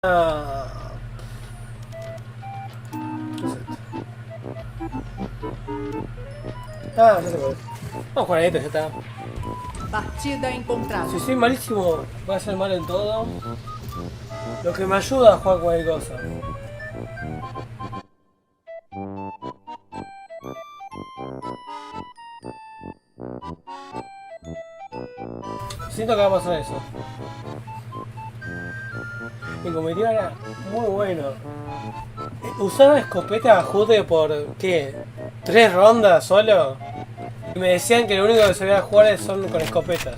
Ah, ¿qué es esto? Ah, ya sé cuál es. Vamos a jugar a esto, ya está. Partida encontrada. Si soy malísimo, voy a ser malo en todo. Lo que me ayuda a jugar cualquier cosa. Siento que va a pasar eso. Mi cometido era muy bueno. Usaba escopeta jude por, ¿qué? ¿3 rondas solo? Y me decían que lo único que sabía jugar son con escopetas.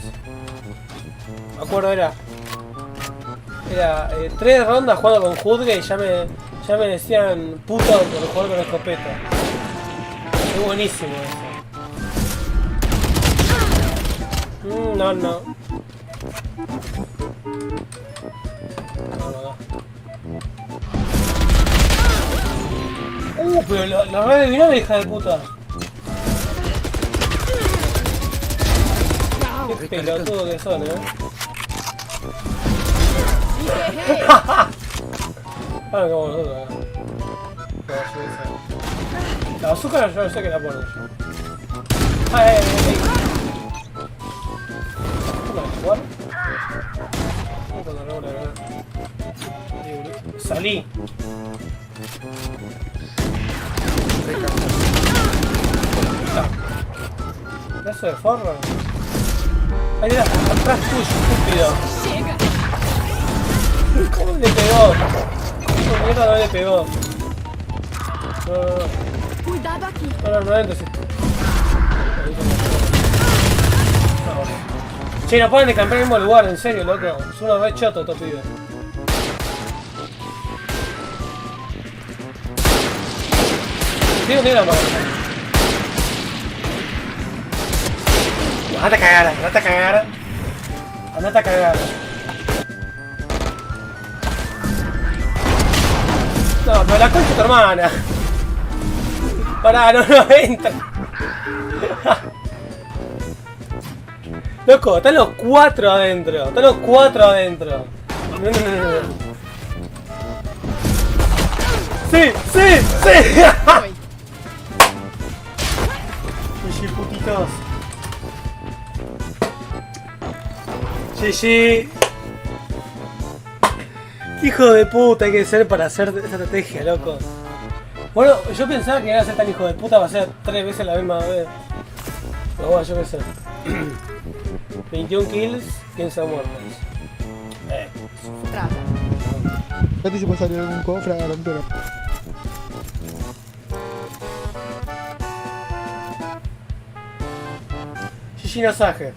Me acuerdo, era 3 rondas jugando con Judge y ya me decían puto por jugar con escopeta. Es buenísimo eso. No. No. Pero la red de vinagre, hija de puta. Qué pelotudo que son, Ahora que vamos nosotros, La azúcar yo no sé que la ponen yo. Ay. ¿Cómo la jugar? Salí. Pedazo de forro. Ahí era, atrás tuyo, estúpido. ¿Cómo le pegó? ¿Cómo mierda no le pegó? No. Cuidado aquí. No entonces. Che, no pueden de campear en el mismo lugar, en serio, loco. Es uno re choto estos pibes. Tiene la mano. Andate a cagar, andate a cagar. Andate a cagar. No, pero la concha de tu hermana. Pará, no entra. Loco, están los 4 adentro. Están los 4 adentro. No. ¡Sí! GG, putitos. GG. Hijo de puta hay que ser para hacer esta estrategia, loco. Bueno, yo pensaba que iba a ser tan hijo de puta, va a ser 3 veces la misma vez. Pero bueno, yo qué sé. 21 kills, 15 muertos. Trata. Fíjate si puede salir algún cofre a la aventura. GG Nosage.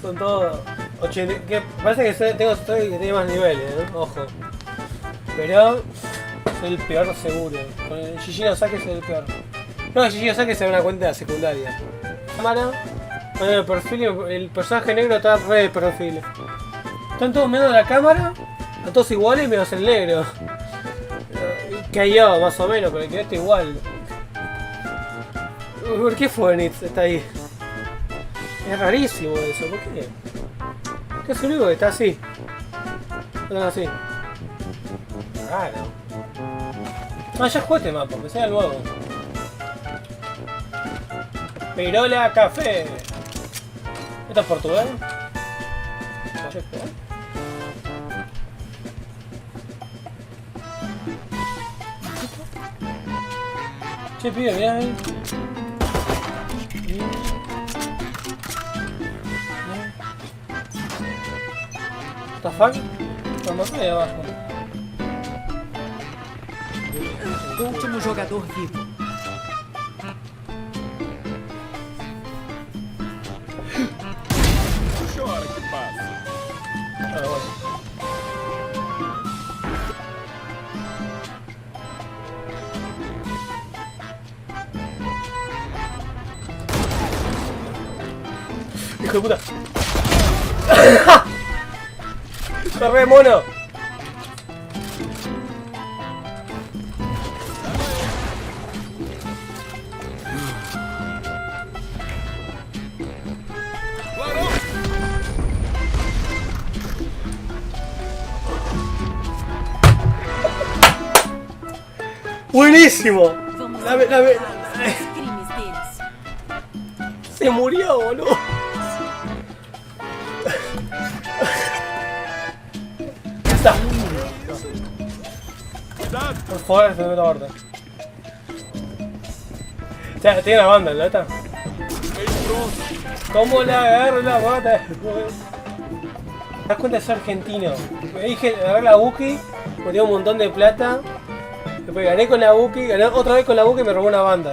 Son todos 80. Que parece que estoy que tiene más niveles, ojo. Pero soy el peor seguro. Con el GG Nosage soy el peor. No, el GG Nosage se ve una cuenta secundaria. Cámara. Bueno, el perfil, el personaje negro está re de perfil. Están todos mirando la cámara, están todos iguales menos el negro. Que yo, más o menos, pero el que está igual. ¿Por qué Phoenix está ahí? Es rarísimo eso, ¿por qué? ¿Qué es el único que está así? No están así. Raro. Ah, ya jugué este mapa, me sale el nuevo. Perola Café. ¿Esto es portugués? Che, pibe, mirá ahí. What the fuck? Lo maté ahí abajo. Último jogador vivo. Chora que passa. Ah, bueno. Hijo de puta. ¡Corre, mono! ¡Buenísimo! Vamos Dame, dame. os crimes deles. Se murió, boludo. Está. Por favor, se me la orden. Ya, tiene la banda, ¿no está? ¿Cómo la agarro la bata? ¿Te das cuenta de ser argentino? Me dije, agarré la Buki, me dio un montón de plata. Después gané con la Buki, gané otra vez con la Buki y me robó una banda.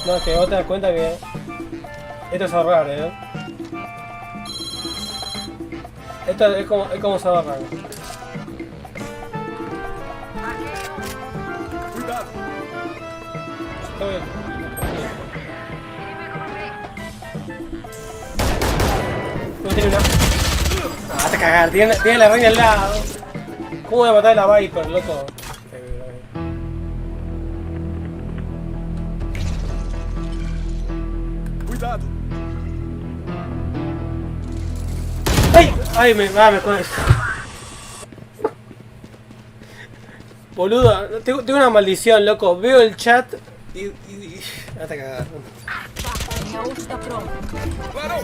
No, es que vos te das cuenta que esto es ahorrar, Esto es como se ahorra. Está bien. No tiene una. Ah, te cagar, tiene la reina al lado. ¿Cómo voy a matar a la Viper, loco? Cuidado! ¡Ay! ¡Ay! Me con esto. Boludo, tengo una maldición, loco. Veo el chat y ah, te cagar. Minha ult está pronta. Varão!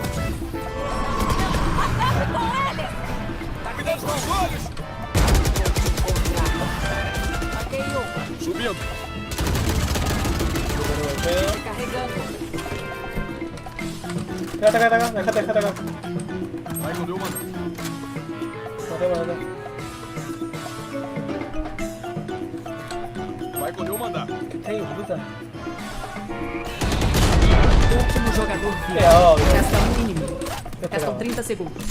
Cuidado com os olhos! Matei um. Subindo! Carregando. Déjate acá, déjate acá. Vai quando eu mandar. Mate. Vai quando eu mandar. ¿Qué está ahí, puta? Último jogador vivo. É óbvio. Resta um inimigo. Restam 30 segundos.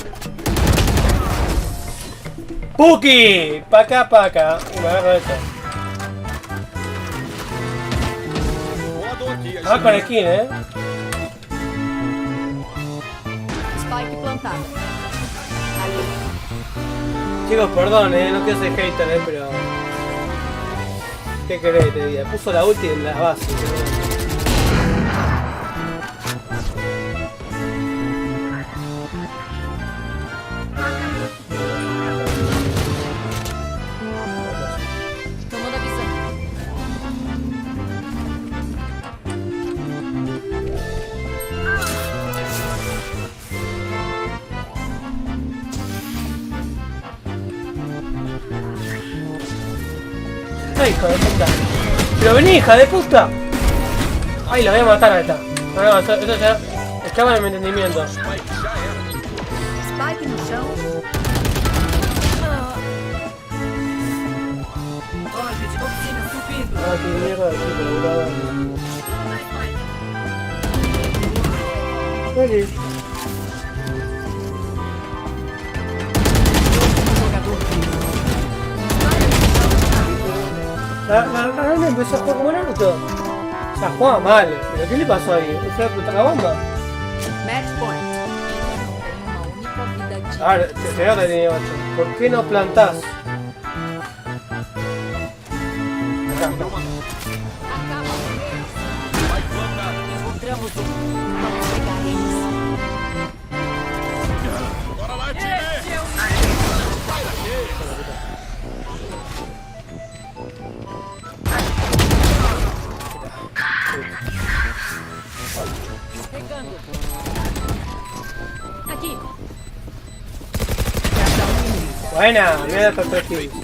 ¡Puki! Pa' acá. Me agarro esto. Voador aqui, Ah, con skin, Spike plantado. Chicos, perdón, no quiero ser hater, pero... ¿Qué querés te diga? Puso la ulti en la base. Tomando a visão. ¡Ay, hijo de puta! ¡Pero vení, hija de puta! ¡Ay, la voy a matar a esta! No, eso ya escapa de mi entendimiento. Spike no chão. Ódio de oficina subindo. Ah, qué mierda de tipo, boludo. Vení. Último jogador vivo. La reina empezó a jugar como Naruto. O sea, jugaba mal. ¿Pero qué le pasó ahí? ¿Fue a explotar la bomba? Match point. Tenho uma única vida de... A ver, te nota tiene 8. ¿Por qué no plantás? Acá. Acaba com eles. Vai plantar! Encontramos um. Vamos pegar eles. Bora lá, time! Sai daqui! Pegando. Aqui. Resta um inimigo. Buena, mira estos 3 kills.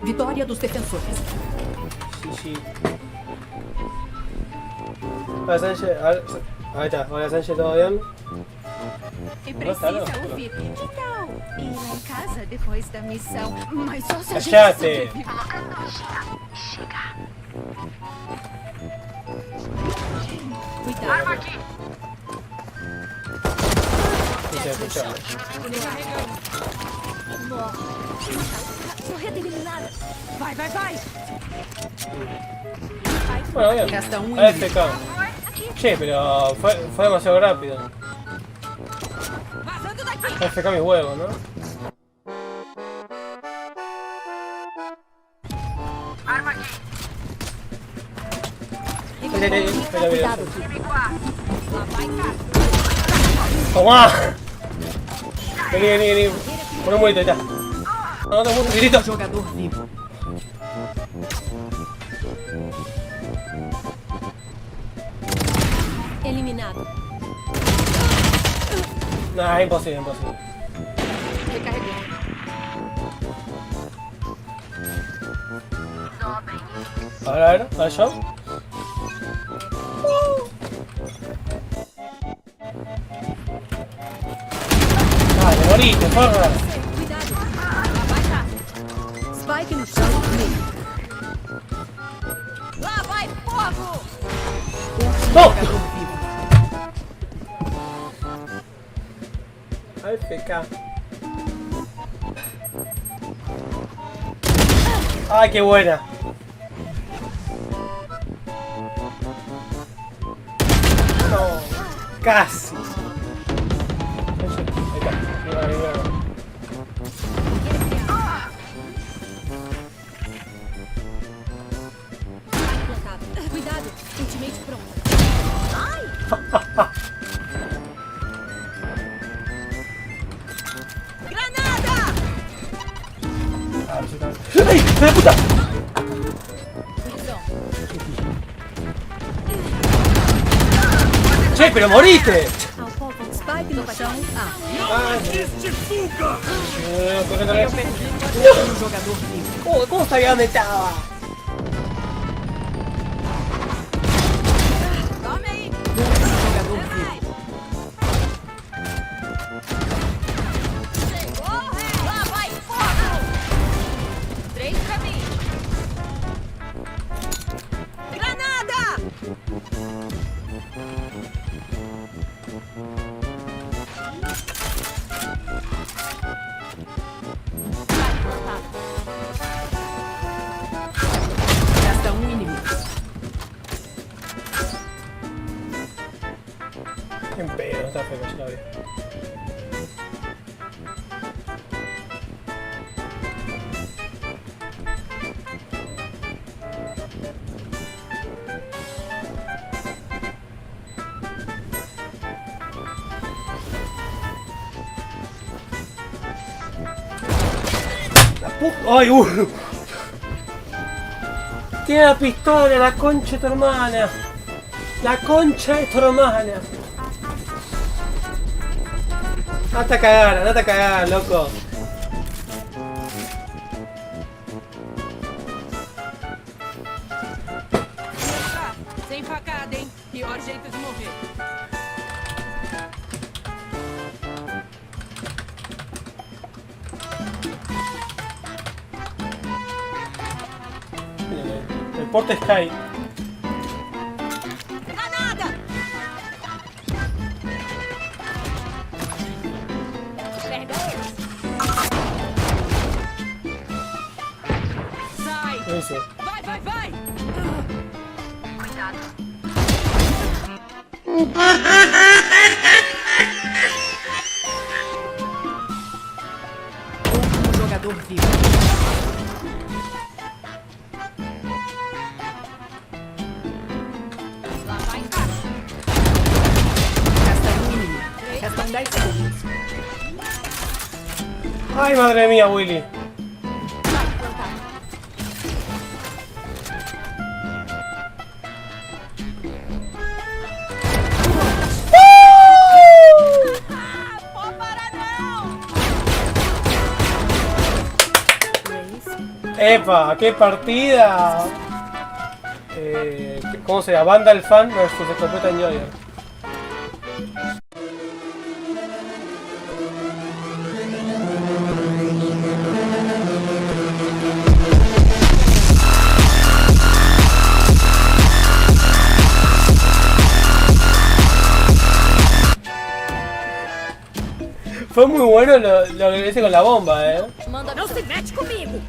Vitória dos defensores. Sí. Hola Sánchez, a ver, ahí está, hola Sánchez, ¿todo bien? E Não tá, não. precisa ouvir. Que tal ir lá em casa depois da missão? Mas só se a gente Cachate. sobreviver. Cuidado. Escucha. Torreta eliminada. Vai, vai, vai. Bueno, bien. Resta um AFK. inimigo. Che, pero fue demasiado rápido. Vazando daqui. AFK mi huevo, ¿no? Cuidado. Lá vai cá. ¡Tomá! Vení. Pon un bonito, ahí está. No, no, un tirito. Jogador vivo. Eliminado. Nah, imposible, imposible. Recarregando. A ver, yo. Dale, moriste, porra. Cuidado. Lá vai cá. Spike no chão. Meio. Lá vai fogo! ¡No! Jogador vivo. AFK. ¡Ay, qué buena! No, casi. Ahí está. Mira, mira. Plantado. Cuidado. Ultimate pronto. Granada! Ah, sí, está. ¡Ay! ¡Hijo de puta! Prisão. ¡Che, pero moriste! Spike no chão. Ah. Ah, corre, corre. Eu perdi um jogador vivo. ¿Cómo sabía dónde estaba? Tome aí. Jogador vivo. Lá vai fogo! 3 pra mim. Granada! Resta um inimigo. En pedo, no está feo, yo la vi. La puta. ¡Ay, Tiene la pistola, la concha de tu hermana. La concha de tu hermana. Andate a cagar, loco. Sem facada, hein? Pior jeito de morrer. El porte Sky. Granada! Pega eles. Sai! ¿Qué dice? Vai, vai, vai! Último jogador vivo. Lá vai embaixo. Resta um inimigo. Restam 10 segundos. Ay, madre mía, Willy. Vai plantar. Pode parar não! ¡Epa! ¡Qué partida! ¿Cómo se llama? Vandal Fan versus Escopeta Enjoyer. Fue muy bueno lo que hice con la bomba, Manda não se mete comigo!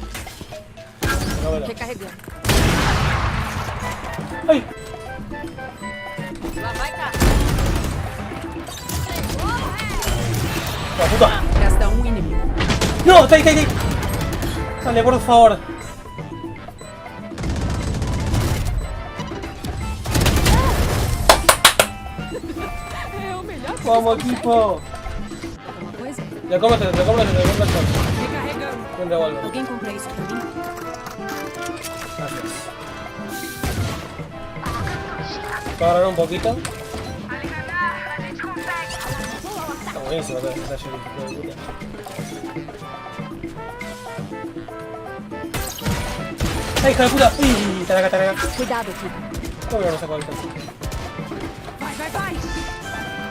Pero bueno. Recarregando. ¡Ay! Lá vai cá. ¡La puta! Resta um inimigo. ¡No! ¡Está ahí! Dale, por favor. É o melhor. Vamos, equipo. Alguma coisa? Le compras todo. Recarregando. Un revólver. Alguém compra isso pra mim? Gracias. Voy a agarrar un poquito. Está buenísimo todo este taller, hijo de puta. ¡Ay, hija de puta! ¡Uy! Está acá. Cuidado aqui. ¿Cómo que no saco esto?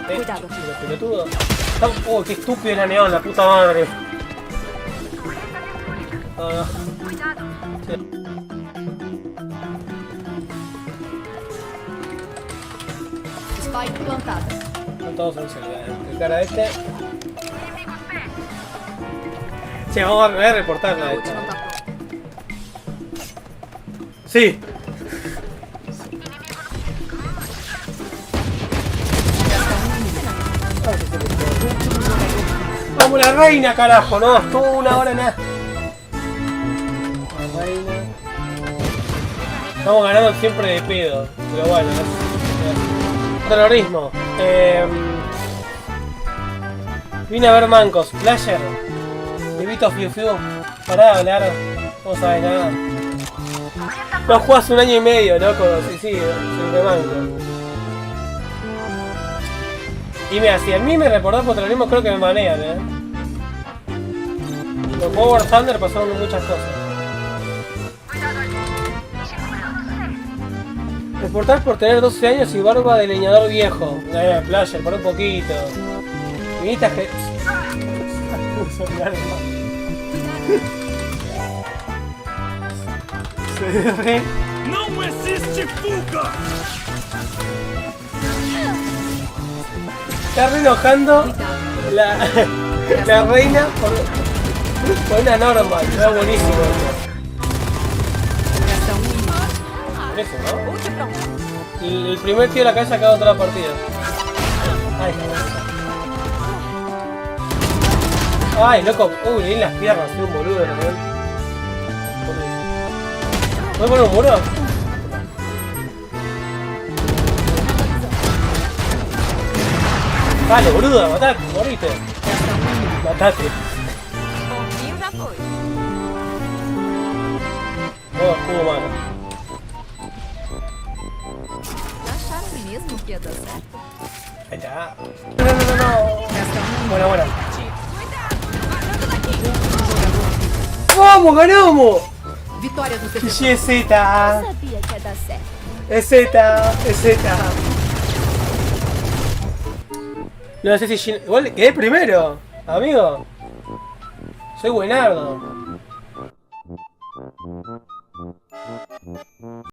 Cuidado aqui. ¿Los pelotudos? ¡Oh, qué estúpido era Neón, la puta madre! No. Sí. Spike plantada. Están todos en celular. ¿Qué cara este? Che, voy a reportarla A a ult esta. não tá pronta. Sí. Vamos la reina, carajo, no, estuvo una hora nada. La reina. Estamos ganando siempre de pedo, pero bueno. Terrorismo. Vine a ver mancos. Player. Vivito Fiu Fiu. Pará de hablar. No sabes nada. No jugás un año y medio, loco. Sí, siempre manco. Y mira, si a mí me recordás por terrorismo, creo que me manean, Con Power Thunder pasaron muchas cosas. Reportar por tener 12 años y barba de leñador viejo. Player, por un poquito. Viniste a que... Não existe fuga! Está re enojando la reina por una normal. Está buenísimo eso. Resta um inimigo. Por eso, ¿no? Ult pronto. El primer tío de la calle acaba toda la partida. Ay, loco. Uy, le di las piernas, soy un boludo, ¿no? ¿Voy a poner un muro? Dale, boludo, matate, moriste. Matate. Pouquinho já foi. Oh, escudo mano. Acharam mesmo que ia dar certo? Ahí está. No. Resta um Buena, buena. inimigo. ¡Vamos, ganamos! Vitória do defensor. Sí, es Z. Sabia que ia dar certo. Es Z, es Z. No sé si Jin... Igual quedé primero, amigo. Soy buenardo.